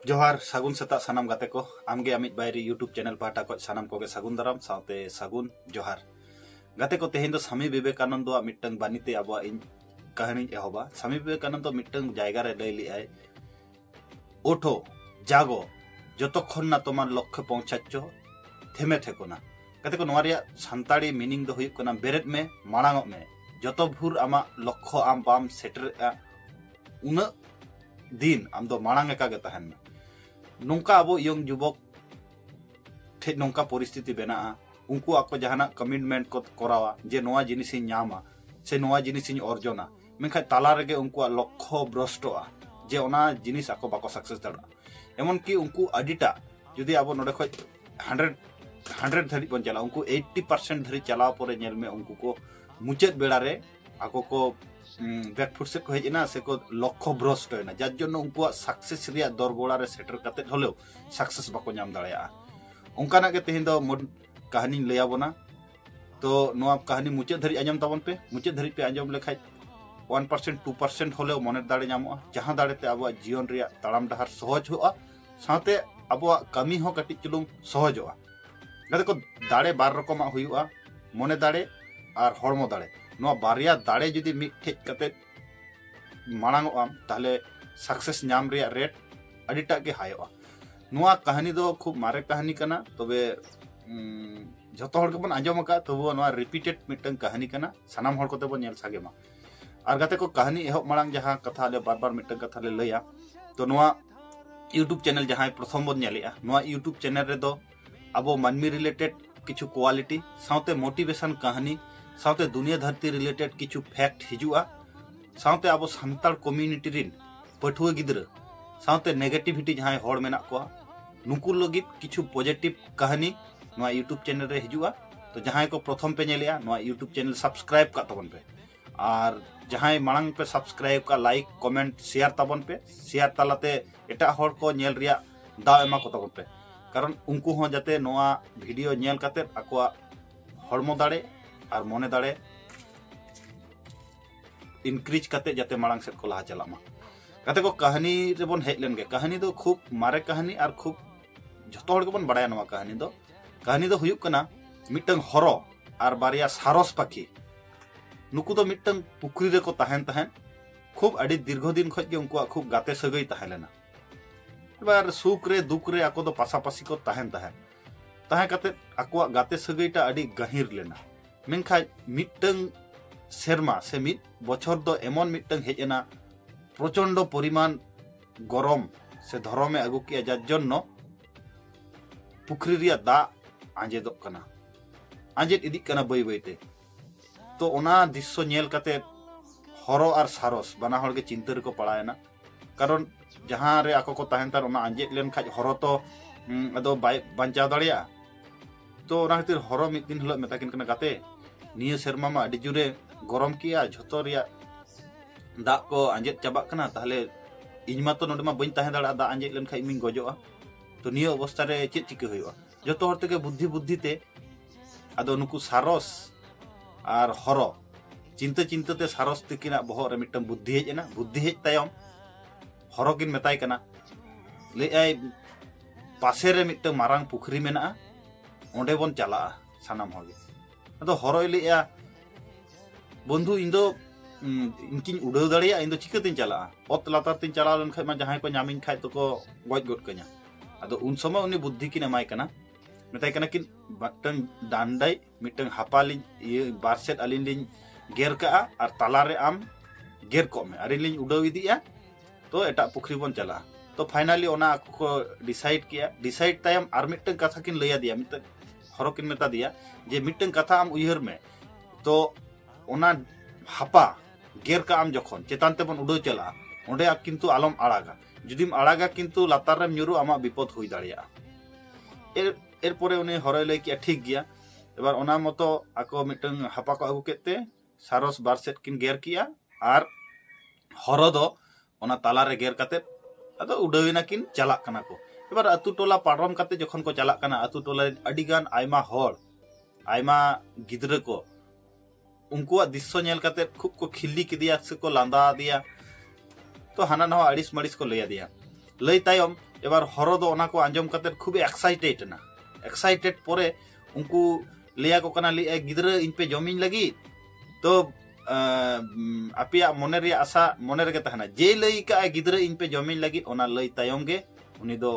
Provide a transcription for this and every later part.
जोहार सागुन सेता सानाम गाते को आमगे अमित बायरी यूट्यूब चैनल पाटा को सानाम को सागुन दाराम साथे सागुन जोहार गाते को तेहेन दो स्वामी विवेकानंद मिट्टन बानीते अब इन कहानी एहबा स्वामी विवेकानंद मिट्टन जायगा रे लई लिआय ओठो जागो जतक्षण ना तोमार लक्ष्य पहुंचाच्चो थेमे ठेकोना गाते को नोरिया सान्ताड़ी मीनिंग दो हुयुक कना बेरेट में मांगांग में जतो भूर आमा लक्ष्य आम बाम सेटर उन दिन आम दो मांगांग का गे तहन नौका अब यंग युवक ठे नौका परिस्थिति बना उनको आको जहाना कमिटमेंट को करावा जे नोआ जिनिस नामा से नोआ जिनिस अर्जना मेखा ताला रेगे उनको लक्ष्य भ्रष्टोआ जे ओना जिनिस आको बाको सक्सेस दाड़ा एमन कि उनको अडिटा जुदी अब नोडे खय 100 धरी बन चला उनको 80% धरी चलाव परे नेल में उनको को मुचाद बेड़ा रे आको को बैकफुट से को हेजना से को लक्ष्य भ्रष्ट होना जार जन्य उनको सक्सेस रिया दरगोड़ा रे सेटर कते हलेव सक्सेस बाको नाम दाड़ेया उनकाना के तेहेन दो कहानी लैया बना तो नोआ कहानी मुचाद धरी आंजम ताबन पे मुचाद धरी पे आंजम लेखाय 1% 2% हलेव मने दाड़े नामोआ जहां दाड़ेते अब जीवन रिया ताड़ाम डहार सहज होआ साथे अब कमी हो कटी चुलुंग सहजोआ गाते को दाड़े बार रकमा हुयुआ मने दाड़े और हड़मो दाड़े नोआ बारिया दाड़े जुदी मिठेज कते मांगांगोआ ताहले सक्सेस नाम रिया रेट अडिटा के हायोआ नोआ कहानी दो खूब मारे कहानी कना तबे जतो हड़ के बन आंजम का तबो नोआ रिपीटेड मिटन कहानी कना सानाम हड़ कोते बन नेल सागेमा और गाते को कहानी एहब मांग जहां कथा ले बार बार मिटन कथा ले लैया तो नोआ यूट्यूब चैनल जहां प्रथम बन नेलेया नोआ यूट्यूब चैनल रे दो अब मानमी रिलेटेड किछु क्वालिटी साथे मोटिवेशन कहानी साथे दुनिया धरती रिलेटेड किछु फैक्ट हिजुआ साथे अब सान्ताड़ कम्युनिटी रिन पठुआ गिद्रा साथे नेगेटिविटी जहां हड़ मेना को नुकु लगित किछु पॉजिटिव कहानी नोआ यूट्यूब चैनल रे हिजुआ तो जहां को प्रथम पे नेलेया नोआ यूट्यूब चैनल सब्सक्राइब का तबन पे और जहां मांग पे सब्सक्राइब का लाइक कमेंट शेयर तबन पे शेयर तालाते एटा हड़ को नेल रिया दा एमा को तबन पे कारण उनको हो जाते नोआ वीडियो नेल काते आकोआ हड़मो दाड़े और मने दाड़े इनक्रीज काते जाते मांग सेट को लहा चलामा गाते को कहानी रे बन हेज लेन गे कहानी दो खूब मारे कहानी और खूब जतो हड़ के बन बड़ाया नोआ कहानी दो हुयुक कना मिटंग हरो और बारिया सारस पाखी नुकु दो मिटंग पुखरी रे को तहन खूब अड़ी दीर्घ दिन खज के उनको खूब गाते सगई तहन लेना एबार सुख रे दुख रे आको दो पासापासी को तहन काते आको गाते सगईटा अड़ी गहिर लेना मेनखा मिटंग सेरमा से मिट बछर दो एमन मिटंग हेजना प्रचंड परिमाण गरम से धरमे आगु किया जार जन्नो पुखरी रिया दा आंजेदोग कना आंजेद इदिक कना बई बईते तो ओना दृश्य नेल काते हरो और सारस बाना हड़ के चिंता रे को पड़ायना कारण जहां रे आको को तहन तार ओना आंजेद लेन खाज हरो तो अदो बाय बांचा दाड़िया तो ओना खातिर हरो मिद दिन हलो मेताकिन कना गाते निया सेरमा मा अडी जुरे गरम किया झतो रिया दा को आंजेद चाबाक कना ताहले इñ मा तो नोडे मा बइन तहन दाड़ा दा आंजेद लेन खाज मिन गजोआ तो निया अवस्था रे चेत चिके हुआ जतो हर तेगे बुद्धि ते आदो नुकु सारस और हरो चिंता चिंता ते सारस तिकिना बहर रे मिटम बुद्धि हेजना बुद्धि हेज तायम हरो किन मेताय कना ले आय पासे रे मिटम मारांग पुखरी मेना ओंडे बन चला सानाम हगे अदो हरो लेया बंधु इन दो इनकिन उड़ाव दाड़िया इन दो चिकातिन चला ओत लातार तिन चला लन खाय मा जहां को नामिन खाय तो को गज गड कन्या अदो उन समय उनी बुद्धि किन एमाय कना मेताय कना किन बटन डांडाई मिटन हापाली ये बारसेट अलिन लिन गेर का और तालारे आम गेर को में अरिन लिन उड़ाव इदिया तो एटा पुखरी बन चला तो फाइनली ओना को डिसाइड किया डिसाइड तायम आर मिटन कथा किन लैया दिया मिटन हरो किन मेता दिया जे मिटन कथा आम उयहर में तो ओना हापा गेर का आम जखन चेतान ते बन उड़ाव चला ओंडे आप किंतु आलम आड़ागा जुदीम आड़ागा किंतु लातार रेम न्यूरु आमा विपद हुई दाड़िया एरपरे उनी हरय लय किया ठीक गया एबार ओना मतो आको मिटन हापा को आगु केते सारस बार सेट किन गेर किया और हरो दो ओना ताला रे गेर काते अदो उड़ाविना किन चला कना को एबार अतु टोला पारम काते जखन को चला कना अतु टोला अडी गान आयमा हर आयमा गिद्रा को उनको दृश्य नेल काते खूब को खिल्ली किदिया से को लांदा दिया तो हाना नवा अड़िस मड़िस को लैया दिया लय तायम एबार हरो दो ओना को आंजम कते खूब एक्साइटेड ना एक्साइटेड परे उनको लिया को कना लिया गिद्रा इन पे जमीन लगी तो अपिया मोने रे आशा मोने रे तहना जे लई का गिद्रा इन पे जमीन लगी ओना लई तायम गे उनी दो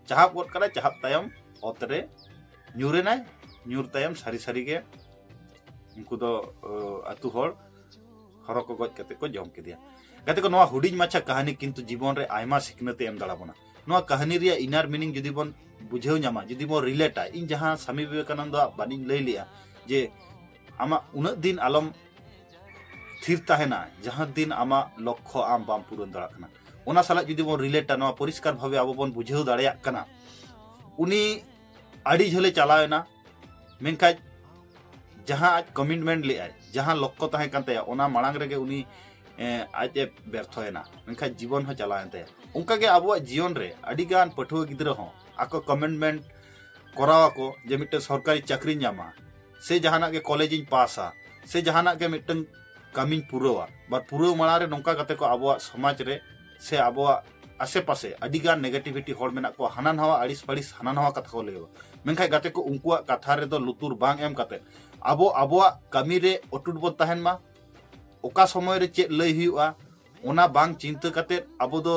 चाहप गोट करा चाहप तायम ओतरे न्यूरेनाय न्यूर तायम सारी सारी गे उनको दो अतु होड़ हरो को गज कते को जम केदिया गाते को नवा हुडिज माछा कहानी किंतु जीवन रे आयमा सिखनते एम दाड़ा बना नवा कहानी रे इनर मीनिंग जुदी बन बुझेव नामा जुदी बन रिलेटा इन जहां स्वामी विवेकानंद बानी लई लिया जे आमा उन दिन आलम थिर ताहेना जहां दिन आमा लक्ष्य आम बाम पूरण दाड़ा कना ओना साला जुदी बन रिलेटा नवा परिष्कार भावे आबो बन बुझेव दाड़ेया कना उनी आड़ी झले चलावेना मेनखा जहां आज कमिटमेंट ले जहां लक्ष्य ताहे कान तया ओना मांग रेगे उनी आज व्यर्थना मेनखा जीवन हो चलाएन तया उनका के आबो जीवन रे अडी गान पठुआ गिद्रा हो आको कमिटमेंट करावा को जे मिटे सरकारी चाकरी नामा से जहाना के कॉलेज इन पासा से जहाना के मिटन कामिन पुरवा बार पुरव माना रे नोंका कते को आबो समाज रे से आबो आसे पासे अडी गान नेगेटिविटी होड़ मेना को हाना नवा अड़िस पड़िस हाना नवा कथा को लेवा मेनखा गाते को उनकुआ कथा रे दो लुतुर बांग एम कते आबो आबोआ कामी रे अटुट बन ताहेन मा ओका समय रे चेक लई हुआ ओना बांग चिंता कते आबो दो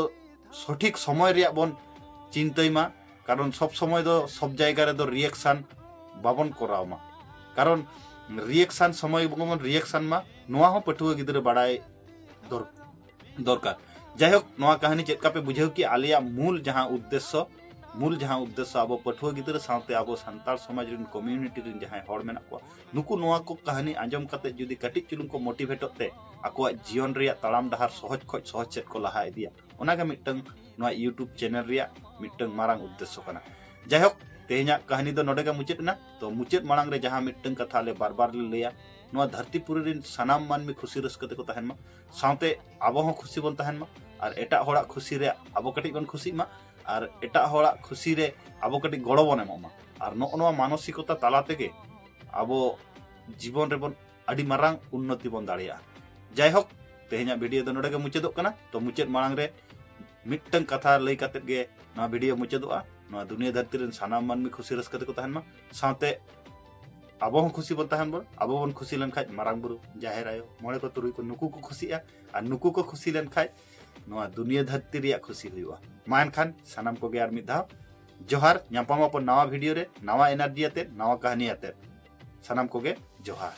सठिक समय रे बन चिंताई मा कारण सब समय दो सब जायगा रे दो रिएक्शन बाबन कराव मा कारण रिएक्शन समय बन रिएक्शन मा नोआ हो पठुआ गिद्रा बाड़ाय दरकार जायहोक नोआ कहानी चेक पे बुझेव कि आलिया मूल जहां उद्देश्य अब पठुआ गिद्रा साथे अब सानताल समाज रिन कम्युनिटी रिन जहां हड़ मेना को नुकु नोआ को कहानी आंजम कते जुदी कटिक चुलुंग को मोटिवेटो ते आको जीवन रिया तड़ाम डहार सहज खoj सहज सेट को लहा इदिया ओनागे मिटंग नोआ यूट्यूब चैनल रिया मिटंग मारांग उद्देश्य कना जायहोक तेहना कहानी दो नोडेगा मुचेत ना तो मुचेत मांग रे जहां मिटंग कथा ले बार बार ले लिया नोआ धरतीपुरी रिन सानाम मानमी खुशी रस्कते को तहन मा साथे आबो हो खुशी बन तहन मा और एटा होड़ा खुशी रे आबो कटिक बन खुशी मा और एटा होड़ा खुशी रे आबो कटिक गड़ो बन एममा और नोआ मानसिकता ताला तेगे आबो जीवन रे बन अडी मारांग उन्नति बन दाड़िया जायहोक तेहना वीडियो दो नोडेगे मुचेदो कना तो मुचेद मांग रे मिटंग कथा लई कते गे ना वीडियो मुचेदोआ ना दुनिया धरती रेन सानाम मानमी खुशी रस्कते को तहन मा साथे आबो हो खुशी बन तहन बन आबो बन खुशी लन खाज मारांग बुरु जाहेर आयो मोळे को तुरुई को नुकु को खुशिया और नुकु को खुशी लन खाज नोआ दुनिया धरती रिया खुशी हुआ मान खान सानाम को गे आर मिद धाव जोहार नापामा पर नवा वीडियो रे नवा एनर्जी आते नवा कहानी आते सानाम को गे जोहार।